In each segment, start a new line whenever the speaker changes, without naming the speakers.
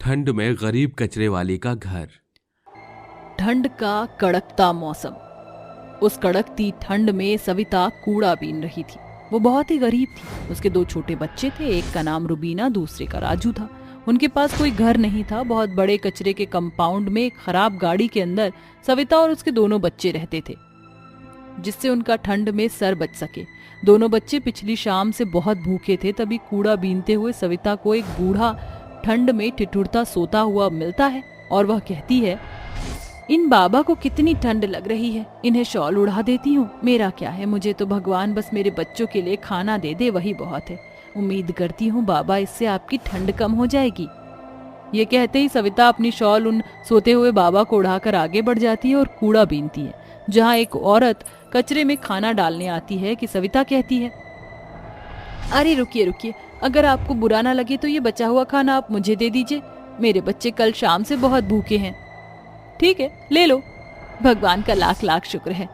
ठंड में गरीब कचरे वाली का घर।
ठंड का कड़कता मौसम। उस कड़कती ठंड में सविता कूड़ा बीन रही थी। वो बहुत ही गरीब थी। उसके 2 छोटे बच्चे थे, एक का नाम रुबीना, दूसरे का राजू था। उनके पास कोई घर नहीं था। बहुत बड़े कचरे के कंपाउंड में एक खराब गाड़ी के अंदर सविता और उसके दोनों बच्चे रहते थे, जिससे उनका ठंड में सर बच सके। दोनों बच्चे पिछली शाम से बहुत भूखे थे। तभी कूड़ा बीनते हुए सविता को एक बूढ़ा ठंड में ठिठुरता सोता हुआ मिलता है और वह कहती है, इन बाबा को कितनी ठंड लग रही है, इन्हें शॉल उड़ा देती हूँ। मेरा क्या है, मुझे तो भगवान बस मेरे बच्चों के लिए खाना दे दे, वही बहुत है। उम्मीद करती हूँ बाबा, इससे आपकी ठंड कम हो जाएगी। ये कहते ही सविता अपनी शॉल उन सोते हुए बाबा को उड़ाकर आगे बढ़ जाती है और कूड़ा बीनती है। जहाँ एक औरत कचरे में खाना डालने आती है कि सविता कहती है, अरे रुकिए रुकिए, अगर आपको बुरा ना लगे तो ये बचा हुआ खाना आप मुझे दे दीजिए। मेरे बच्चे कल शाम से बहुत भूखे हैं। ठीक है, ले लो, भगवान का लाख लाख शुक्र है।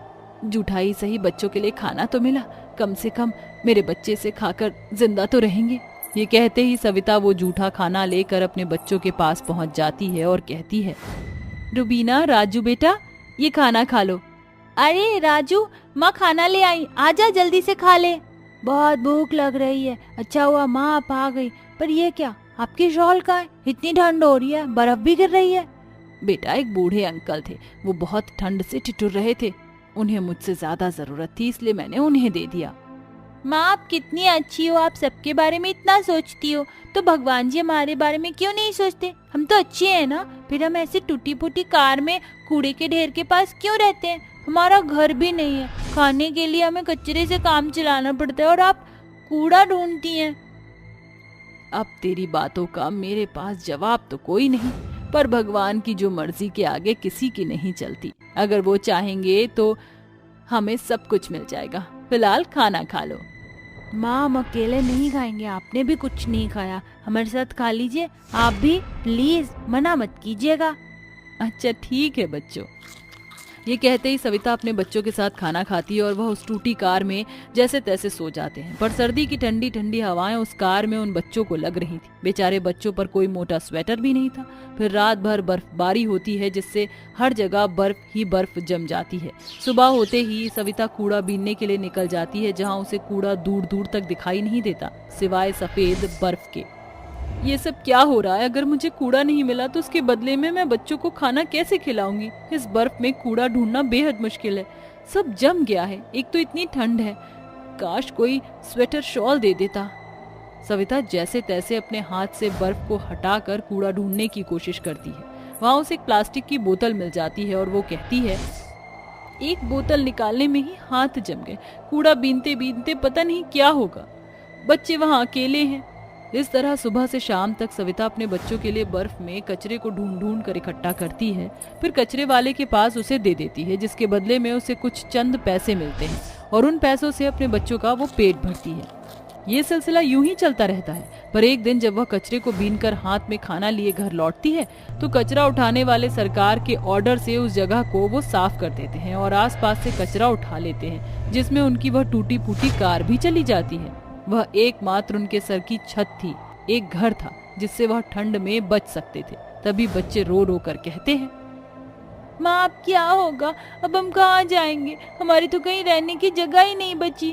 जूठा ही सही, बच्चों के लिए खाना तो मिला। कम से कम मेरे बच्चे से खाकर जिंदा तो रहेंगे। ये कहते ही सविता वो जूठा खाना लेकर अपने बच्चों के पास पहुंच जाती है और कहती है, रुबीना, राजू बेटा, ये खाना खा लो। अरे राजू, माँ खाना ले आई, आजा जल्दी से खा ले। बहुत भूख लग रही है। अच्छा हुआ माँ आप आ गई। पर ये क्या, आपकी शॉल कहाँ है? इतनी ठंड हो रही है, बर्फ भी गिर रही है। बेटा, एक बूढ़े अंकल थे, वो बहुत ठंड से ठिठुर रहे थे। उन्हें मुझसे ज्यादा जरूरत थी, इसलिए मैंने उन्हें दे दिया। माँ आप कितनी अच्छी हो, आप सबके बारे में इतना सोचती हो, तो भगवान जी हमारे बारे में क्यों नहीं सोचते? हम तो अच्छे हैं ना, फिर हम ऐसे टूटी फूटी कार में कूड़े के ढेर के पास क्यों रहते हैं? हमारा घर भी नहीं है, खाने के लिए हमें कचरे से काम चलाना पड़ता है और आप कूड़ा ढूंढती हैं। अब तेरी बातों का मेरे पास जवाब तो कोई नहीं, पर भगवान की जो मर्जी के आगे किसी की नहीं चलती। अगर वो चाहेंगे तो हमें सब कुछ मिल जाएगा। फिलहाल खाना खा लो। माँ, हम अकेले नहीं खाएंगे, आपने भी कुछ नहीं खाया, हमारे साथ खा लीजिए। आप भी प्लीज, मना मत कीजिएगा। अच्छा ठीक है बच्चों। ये कहते ही सविता अपने बच्चों के साथ खाना खाती है और वह उस टूटी कार में जैसे तैसे सो जाते हैं। पर सर्दी की ठंडी ठंडी हवाएं उस कार में उन बच्चों को लग रही थी। बेचारे बच्चों पर कोई मोटा स्वेटर भी नहीं था। फिर रात भर बर्फबारी होती है, जिससे हर जगह बर्फ ही बर्फ जम जाती है। सुबह होते ही सविता कूड़ा बीनने के लिए निकल जाती है, जहाँ उसे कूड़ा दूर दूर तक दिखाई नहीं देता, सिवाय सफेद बर्फ के। ये सब क्या हो रहा है? अगर मुझे कूड़ा नहीं मिला तो उसके बदले में मैं बच्चों को खाना कैसे खिलाऊंगी? इस बर्फ में कूड़ा ढूंढना बेहद मुश्किल है। सब जम गया है, एक तो इतनी ठंड है। काश कोई स्वेटर शॉल दे देता। सविता जैसे तैसे अपने हाथ से बर्फ को हटाकर कूड़ा ढूंढने की कोशिश करती है। वहां उसे एक प्लास्टिक की बोतल मिल जाती है और वो कहती है, एक बोतल निकालने में ही हाथ जम गए। कूड़ा बीनते बीनते पता नहीं क्या होगा। बच्चे वहां अकेले हैं। इस तरह सुबह से शाम तक सविता अपने बच्चों के लिए बर्फ में कचरे को ढूंढ ढूंढ कर इकट्ठा करती है, फिर कचरे वाले के पास उसे दे देती है, जिसके बदले में उसे कुछ चंद पैसे मिलते हैं और उन पैसों से अपने बच्चों का वो पेट भरती है। ये सिलसिला यूं ही चलता रहता है। पर एक दिन जब वह कचरे को बीनकर हाथ में खाना लिए घर लौटती है, तो कचरा उठाने वाले सरकार के ऑर्डर से उस जगह को वो साफ कर देते हैं और आसपास से कचरा उठा लेते हैं, जिसमें उनकी वह टूटी फूटी कार भी चली जाती है। वह एकमात्र उनके सर की छत थी, एक घर था जिससे वह ठंड में बच सकते थे। तभी बच्चे रो रो कर कहते हैं, माँ अब क्या होगा? अब हम कहाँ जाएंगे? हमारी तो कहीं रहने की जगह ही नहीं बची।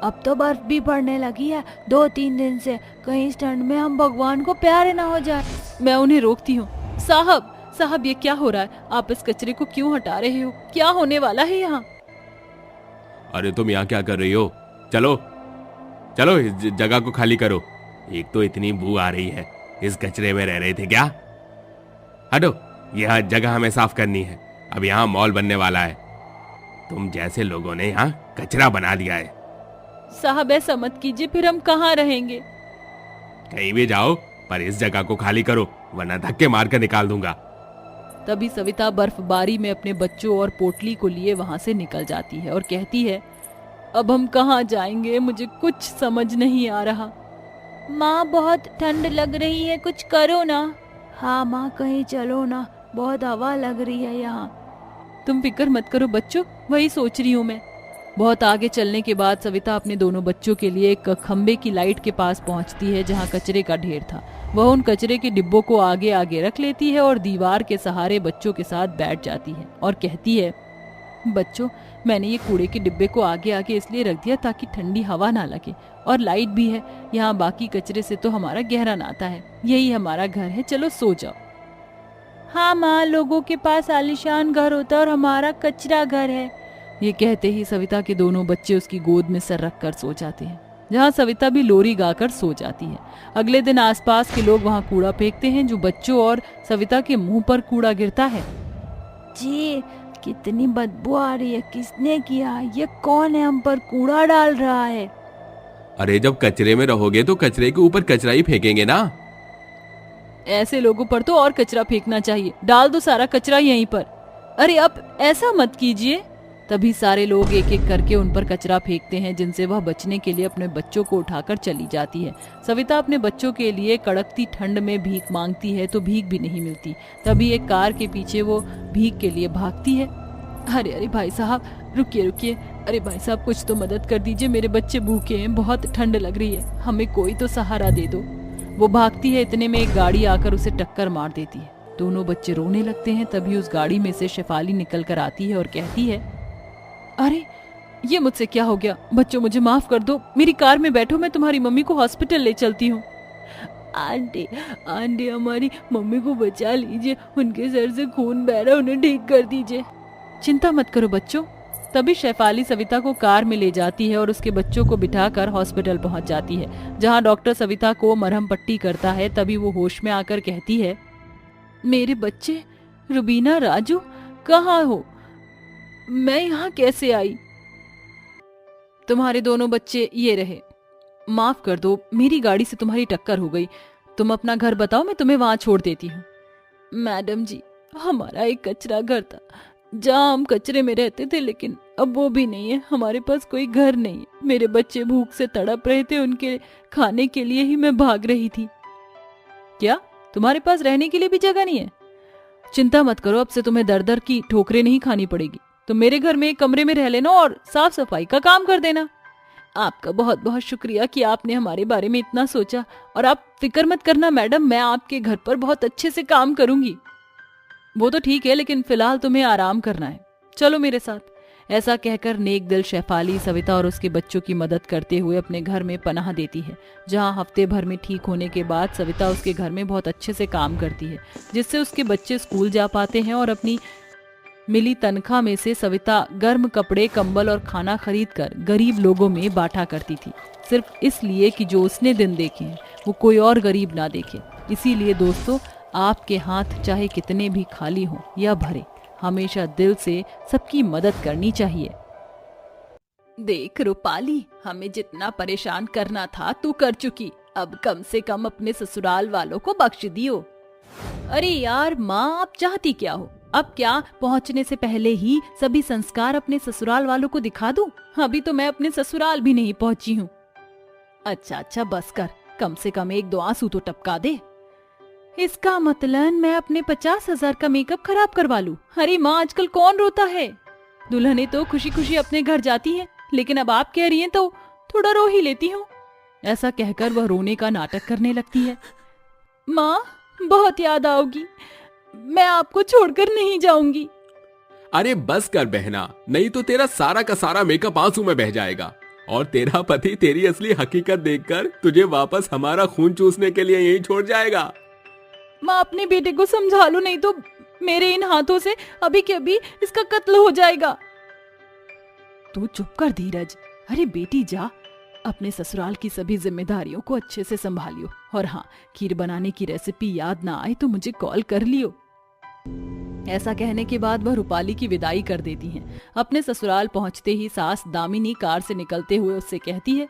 अब तो बर्फ भी पड़ने लगी है 2-3 दिन से, कहीं इस ठंड में हम भगवान को प्यारे ना हो जाए। मैं उन्हें रोकती हूँ, साहब ये क्या हो रहा है? आप इस कचरे को क्यों हटा रहे हो? क्या होने वाला है यहाँ?
अरे तुम यहाँ क्या कर रही हो? चलो चलो, इस जगह को खाली करो। एक तो इतनी बू आ रही है, इस कचरे में रह रहे थे क्या? हटो, यह जगह हमें साफ करनी है। अब यहाँ मॉल बनने वाला है। तुम जैसे लोगों ने यहाँ कचरा बना दिया है।
साहब ऐसा मत कीजिए, फिर हम कहाँ रहेंगे?
कहीं भी जाओ, पर इस जगह को खाली करो, वरना धक्के मार कर निकाल दूंगा।
तभी सविता बर्फबारी में अपने बच्चों और पोटली को लिए वहां से निकल जाती है और कहती है, अब हम कहाँ जाएंगे? मुझे कुछ समझ नहीं आ रहा। माँ बहुत ठंड लग रही है, कुछ करो ना। हाँ माँ, कहीं चलो ना, बहुत हवा लग रही है यहाँ। तुम फिक्र मत करो बच्चों, वही सोच रही हूँ मैं। बहुत आगे चलने के बाद सविता अपने दोनों बच्चों के लिए एक खंबे की लाइट के पास पहुंचती है, जहां कचरे का ढेर था। वह उन कचरे के डिब्बों को आगे आगे रख लेती है और दीवार के सहारे बच्चों के साथ बैठ जाती है और कहती है, बच्चों, मैंने ये कूड़े के डिब्बे को आगे आगे इसलिए रख दिया ताकि ठंडी हवा ना लगे, और लाइट भी है। यहाँ बाकी कचरे से तो हमारा गहरा नाता है, यही हमारा घर है, चलो सो जाओ। हाँ माँ, लोगों के पास आलीशान घर होता है और हमारा कचरा घर है। ये कहते ही सविता के दोनों बच्चे उसकी गोद में सर रख कर सो जाते हैं, जहाँ सविता भी लोरी गाकर सो जाती है। अगले दिन आसपास के लोग वहाँ कूड़ा फेंकते हैं, जो बच्चों और सविता के मुंह पर कूड़ा गिरता है। जी, कितनी बदबू आ रही है, किसने किया? ये कौन है हम पर कूड़ा डाल रहा है?
अरे जब कचरे में रहोगे तो कचरे के ऊपर कचरा ही फेंकेंगे ना।
ऐसे लोगों पर तो और कचरा फेंकना चाहिए, डाल दो सारा कचरा यहीं पर। अरे अब ऐसा मत कीजिए। तभी सारे लोग एक एक करके उन पर कचरा फेंकते हैं, जिनसे वह बचने के लिए अपने बच्चों को उठाकर चली जाती है। सविता अपने बच्चों के लिए कड़कती ठंड में भीख मांगती है तो भीख भी नहीं मिलती। तभी एक कार के पीछे वो भीख के लिए भागती है। अरे अरे भाई साहब, रुकिए रुकिए, अरे भाई साहब कुछ तो मदद कर दीजिए, मेरे बच्चे भूखे हैं, बहुत ठंड लग रही है, हमें कोई तो सहारा दे दो। वो भागती है, इतने में एक गाड़ी आकर उसे टक्कर मार देती है। दोनों बच्चे रोने लगते हैं। तभी उस गाड़ी में से शेफाली निकल कर आती है और कहती है, अरे ये मुझसे क्या हो गया? बच्चों मुझे माफ कर दो, मेरी कार में बैठो, मैं तुम्हारी मम्मी को हॉस्पिटल ले चलती हूँ। आंटी आंटी, हमारी मम्मी को बचा लीजिए, उनके सर से खून बह रहा है, उन्हें ठीक कर दीजिए। चिंता मत करो बच्चों। तभी शेफाली सविता को कार में ले जाती है और उसके बच्चों को बिठाकर हॉस्पिटल पहुंच जाती है, जहां डॉक्टर सविता को मरहम पट्टी करता है। तभी वो होश में आकर कहती है, मेरे बच्चे, रुबीना, राजू, कहाँ हो? मैं यहाँ कैसे आई? तुम्हारे दोनों बच्चे ये रहे। माफ कर दो, मेरी गाड़ी से तुम्हारी टक्कर हो गई। तुम अपना घर बताओ, मैं तुम्हें वहां छोड़ देती हूँ। मैडम जी, हमारा एक कचरा घर था जहाँ हम कचरे में रहते थे, लेकिन अब वो भी नहीं है, हमारे पास कोई घर नहीं है। मेरे बच्चे भूख से तड़प रहे थे, उनके खाने के लिए ही मैं भाग रही थी। क्या तुम्हारे पास रहने के लिए भी जगह नहीं है? चिंता मत करो, अब से तुम्हें दर दर की ठोकरें नहीं खानी पड़ेगी। तो मेरे घर में एक कमरे में रह लेना और साफ सफाई का काम कर देना। आपका बहुत बहुत शुक्रिया कि आपने हमारे बारे में इतना सोचा, और आप फिक्र मत करना मैडम, मैं आपके घर पर बहुत अच्छे से काम करूंगी। वो तो ठीक है, लेकिन फिलहाल तुम्हें आराम करना है, चलो मेरे साथ। ऐसा कहकर नेक दिल शेफाली सविता और उसके बच्चों की मदद करते हुए अपने घर में पनाह देती है, जहां हफ्ते भर में ठीक होने के बाद सविता उसके घर में बहुत अच्छे से काम करती है, जिससे उसके बच्चे स्कूल जा पाते हैं। और अपनी मिली तनख्वाह में से सविता गर्म कपड़े, कंबल और खाना खरीद कर गरीब लोगों में बांटा करती थी, सिर्फ इसलिए कि जो उसने दिन देखे हैं वो कोई और गरीब ना देखे। इसीलिए दोस्तों, आपके हाथ चाहे कितने भी खाली हों या भरे, हमेशा दिल से सबकी मदद करनी चाहिए। देख रूपाली, हमें जितना परेशान करना था तू कर चुकी, अब कम से कम अपने ससुराल वालों को बख्श दियो। अरे यार माँ, आप चाहती क्या हो? अब क्या पहुँचने से पहले ही सभी संस्कार अपने ससुराल वालों को दिखा दूं? अभी तो मैं अपने ससुराल भी नहीं पहुँची हूँ। अच्छा बस कर, कम से कम एक दो आंसू तो टपका दे। इसका मतलब मैं अपने 50,000 का मेकअप खराब करवा लूं? अरे माँ, आजकल कौन रोता है? दुल्हनें तो खुशी खुशी अपने घर जाती हैं, लेकिन अब आप कह रही हैं तो थोड़ा रो ही लेती हूँ। ऐसा कहकर वह रोने का नाटक करने लगती है। माँ, बहुत याद आओगी, मैं आपको छोड़कर नहीं जाऊंगी।
अरे बस कर बहना, नहीं तो तेरा सारा का सारा मेकअप आंसू में बह जाएगा, और तेरा पति तेरी असली हकीकत देखकर तुझे वापस हमारा खून चूसने के लिए यहीं छोड़ जाएगा।
माँ, अपने बेटे को समझा लो, नहीं तो मेरे इन हाथों से अभी के अभी इसका कत्ल हो जाएगा। तू चुप कर धीरज। अरे बेटी जा, अपने ससुराल की सभी जिम्मेदारियों को अच्छे से संभालियो, और हाँ, खीर बनाने की रेसिपी याद ना आए तो मुझे कॉल कर लियो। ऐसा कहने के बाद वह रूपाली की विदाई कर देती हैं। अपने ससुराल पहुंचते ही सास दामिनी कार से निकलते हुए उससे कहती है,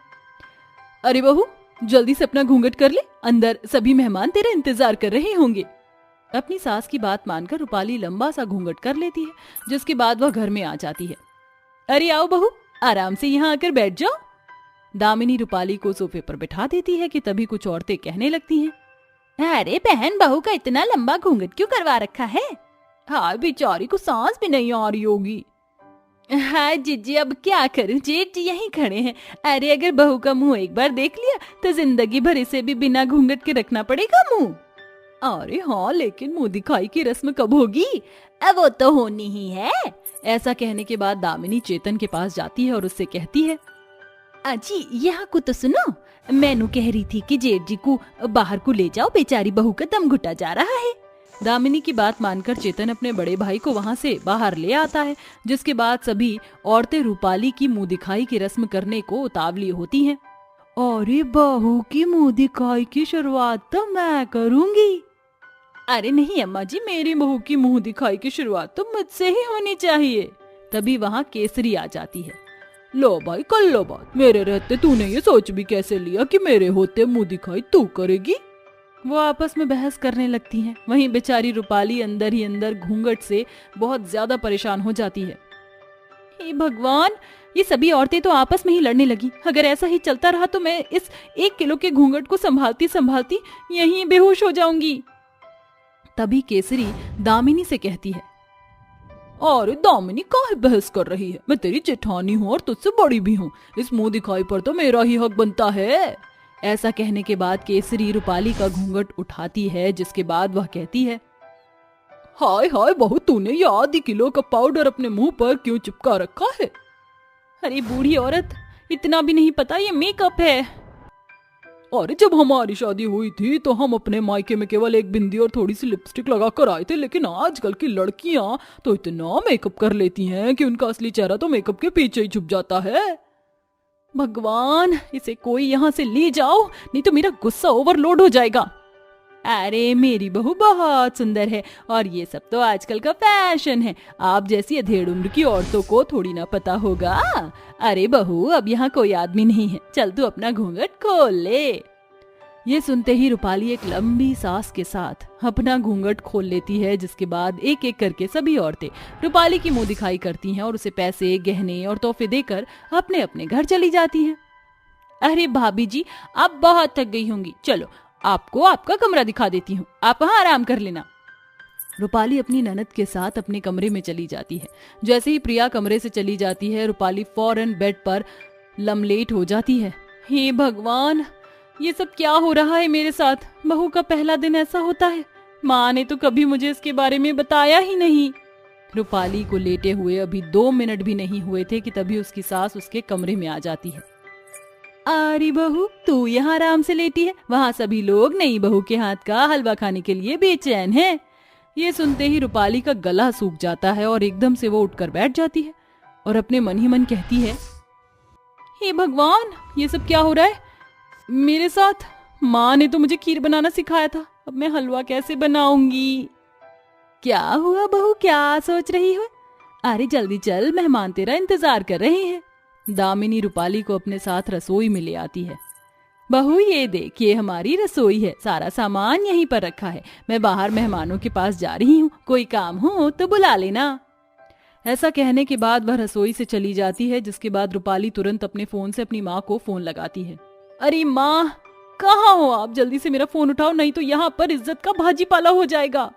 अरे बहू, जल्दी से अपना घूंघट कर ले, अंदर सभी मेहमान तेरा इंतजार कर रहे होंगे। अपनी सास की बात मानकर रूपाली लंबा सा घूंघट कर लेती है, जिसके बाद वह घर में आ जाती है। अरे आओ बहू, आराम से यहाँ आकर बैठ जाओ। दामिनी रूपाली को सोफे पर बिठा देती है कि तभी कुछ औरतें कहने लगती हैं, अरे बहन, बहू का इतना लंबा घूंघट क्यों करवा रखा है? हाँ, बेचारी को सांस भी नहीं आ रही होगी। हाँ जीजी, अब क्या करूं, जेठ यहीं खड़े हैं। अरे अगर बहू का मुंह एक बार देख लिया तो जिंदगी भर इसे भी बिना घूंघट के रखना पड़ेगा मुंह। अरे हाँ, लेकिन मुंह दिखाई की रस्म कब होगी? अब वो तो होनी ही है। ऐसा कहने के बाद दामिनी चेतन के पास जाती है और उससे कहती है, अजी यहाँ को तो सुनो, मैनू कह रही थी कि जेठ जी को बाहर को ले जाओ, बेचारी बहू का दम घुटा जा रहा है। दामिनी की बात मानकर चेतन अपने बड़े भाई को वहाँ से बाहर ले आता है, जिसके बाद सभी औरतें रूपाली की मुंह दिखाई की रस्म करने को उतावली होती हैं। अरे बहू की मुंह दिखाई की शुरुआत तो मैं करूंगी। अरे नहीं अम्मा जी, मेरी बहू की मुंह दिखाई की शुरुआत तो मुझसे ही होनी चाहिए। तभी वहाँ केसरी आ जाती है। लो भाई कर लो बात, मेरे रहते तूने ये सोच भी कैसे लिया कि मेरे होते मुंह दिखाई तू करेगी? वो आपस में बहस करने लगती हैं। वहीं बेचारी रूपाली अंदर ही अंदर घूंघट से बहुत ज्यादा परेशान हो जाती है। हे भगवान, ये सभी औरतें तो आपस में ही लड़ने लगी। अगर ऐसा ही चलता रहा तो मैं इस 1 किलो के घूंघट को संभालती संभालती यहीं बेहोश हो जाऊंगी। तभी केसरी दामिनी से कहती है, और दामिनी काहे बहस कर रही है? मैं तेरी जेठानी हूँ और तुझसे बड़ी भी हूँ। इस मुंह दिखाई पर तो मेरा ही हक बनता है। ऐसा कहने के बाद केसरी रूपाली का घूंघट उठाती है, जिसके बाद वह कहती है, हाय हाय बहू, तूने ये आधी किलो का पाउडर अपने मुंह पर क्यों चिपका रखा है? अरे बूढ़ी औरत, इतना भी नहीं पता ये मेकअप है। और जब हमारी शादी हुई थी तो हम अपने मायके में केवल एक बिंदी और थोड़ी सी लिपस्टिक लगा कर आए थे, लेकिन आजकल की लड़कियां तो इतना मेकअप कर लेती हैं कि उनका असली चेहरा तो मेकअप के पीछे ही छुप जाता है। भगवान, इसे कोई यहाँ से ले जाओ, नहीं तो मेरा गुस्सा ओवरलोड हो जाएगा। अरे मेरी बहू बहुत सुंदर है और ये सब तो आजकल का फैशन है। आप जैसी अधेड़ उम्र की औरतों को थोड़ी ना पता होगा। अरे बहू, अब यहाँ कोई आदमी नहीं है, चल तू अपना घूंघट खोल ले। ये सुनते ही रूपाली एक लंबी सांस के साथ अपना घूंघट खोल लेती है, जिसके बाद एक एक करके सभी औरतें रूपाली की मुंह दिखाई करती हैं और उसे पैसे, गहने और तोहफे देकर अपने अपने घर चली जाती हैं। अरे भाभी जी, आप बहुत थक गई होंगी, चलो आपको आपका कमरा दिखा देती हूँ, आप वहाँ आराम कर लेना। रूपाली अपनी ननद के साथ अपने कमरे में चली जाती है। जैसे ही प्रिया कमरे से चली जाती है, रूपाली फौरन बेड पर लमलेट हो जाती है। हे भगवान, ये सब क्या हो रहा है मेरे साथ? बहू का पहला दिन ऐसा होता है? माँ ने तो कभी मुझे इसके बारे में बताया ही नहीं। रूपाली को लेटे हुए अभी 2 मिनट भी नहीं हुए थे कि तभी उसकी सास उसके कमरे में आ जाती है। अरे बहू, तू यहाँ आराम से लेटी है, वहाँ सभी लोग नई बहू के हाथ का हलवा खाने के लिए बेचैन हैं। ये सुनते ही रूपाली का गला सूख जाता है और एकदम से वो उठकर बैठ जाती है और अपने मन ही मन कहती है, हे भगवान, ये सब क्या हो रहा है मेरे साथ? माँ ने तो मुझे खीर बनाना सिखाया था, अब मैं हलवा कैसे बनाऊंगी? क्या हुआ बहू, क्या सोच रही हो? अरे जल्दी चल, मेहमान तेरा इंतजार कर रहे हैं। दामिनी रूपाली को अपने साथ रसोई में ले आती है। बहू ये देख, ये हमारी रसोई है, सारा सामान यहीं पर रखा है। मैं बाहर मेहमानों के पास जा रही हूँ, कोई काम हो तो बुला लेना। ऐसा कहने के बाद वह रसोई से चली जाती है, जिसके बाद रूपाली तुरंत अपने फोन से अपनी माँ को फोन लगाती है। अरे माँ, कहाँ हो आप? जल्दी से मेरा फोन उठाओ, नहीं तो यहाँ पर इज्जत का भाजी पाला हो जाएगा।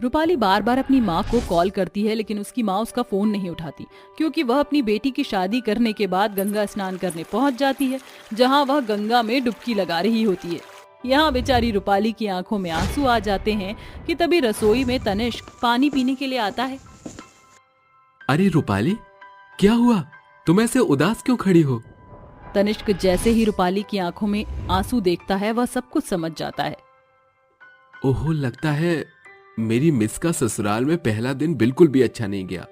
रूपाली बार बार अपनी माँ को कॉल करती है, लेकिन उसकी माँ उसका फोन नहीं उठाती, क्योंकि वह अपनी बेटी की शादी करने के बाद गंगा स्नान करने पहुंच जाती है, जहां वह गंगा में डुबकी लगा रही होती है। यहाँ बेचारी रूपाली की आंखों में आंसू आ जाते हैं कि तभी रसोई में तनिष्क पानी पीने के लिए आता है।
अरे रूपाली, क्या हुआ? तुम ऐसे उदास क्यों खड़ी हो?
तनिष्क जैसे ही रूपाली की आंखों में आंसू देखता है, वह सब कुछ समझ जाता है।
ओहो, लगता है मेरी मिस का ससुराल में पहला दिन बिल्कुल भी अच्छा नहीं गया।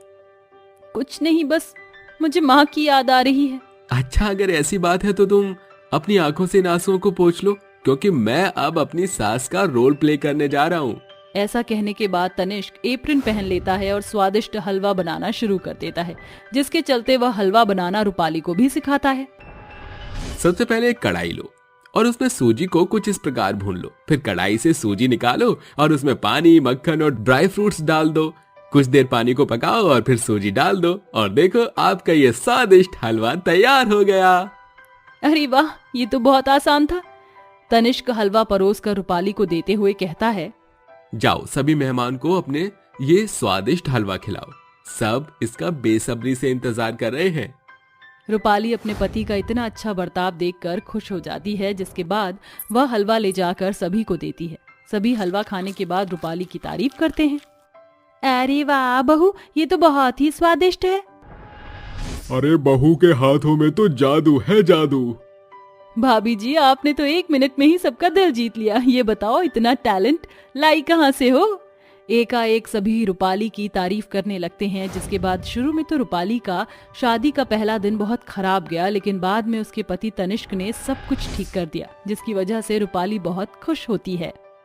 कुछ नहीं, बस मुझे माँ की याद आ रही है।
अच्छा, अगर ऐसी बात है तो तुम अपनी आंखों से इन आंसुओं को पोंछ लो, क्योंकि मैं अब अपनी सास का रोल प्ले करने जा रहा हूँ।
ऐसा कहने के बाद तनिष्क एप्रिन पहन लेता है और स्वादिष्ट हलवा बनाना शुरू कर देता है, जिसके चलते वह हलवा बनाना रूपाली को भी सिखाता है।
सबसे पहले एक कढ़ाई लो और उसमें सूजी को कुछ इस प्रकार भून लो। फिर कढ़ाई से सूजी निकालो और उसमें पानी, मक्खन और ड्राई फ्रूट्स डाल दो। कुछ देर पानी को पकाओ और फिर सूजी डाल दो और देखो, आपका ये स्वादिष्ट हलवा तैयार हो गया।
अरे वाह, ये तो बहुत आसान था। तनिष्क हलवा परोस कर रूपाली को देते हुए कहता है,
जाओ सभी मेहमान को अपने ये स्वादिष्ट हलवा खिलाओ। सब इसका बेसब्री से इंतजार कर रहे हैं।
रूपाली अपने पति का इतना अच्छा बर्ताव देखकर खुश हो जाती है, जिसके बाद वह हलवा ले जाकर सभी को देती है। सभी हलवा खाने के बाद रूपाली की तारीफ करते हैं। अरे वाह बहू, ये तो बहुत ही स्वादिष्ट है।
अरे बहू के हाथों में तो जादू है, जादू।
भाभी जी, आपने तो 1 मिनट में ही सबका दिल जीत लिया। ये बताओ, इतना टैलेंट लाई कहाँ से हो? एकाएक सभी रूपाली की तारीफ करने लगते हैं, जिसके बाद शुरू में तो रूपाली का शादी का पहला दिन बहुत खराब गया, लेकिन बाद में उसके पति तनिष्क ने सब कुछ ठीक कर दिया, जिसकी वजह से रूपाली बहुत खुश होती है।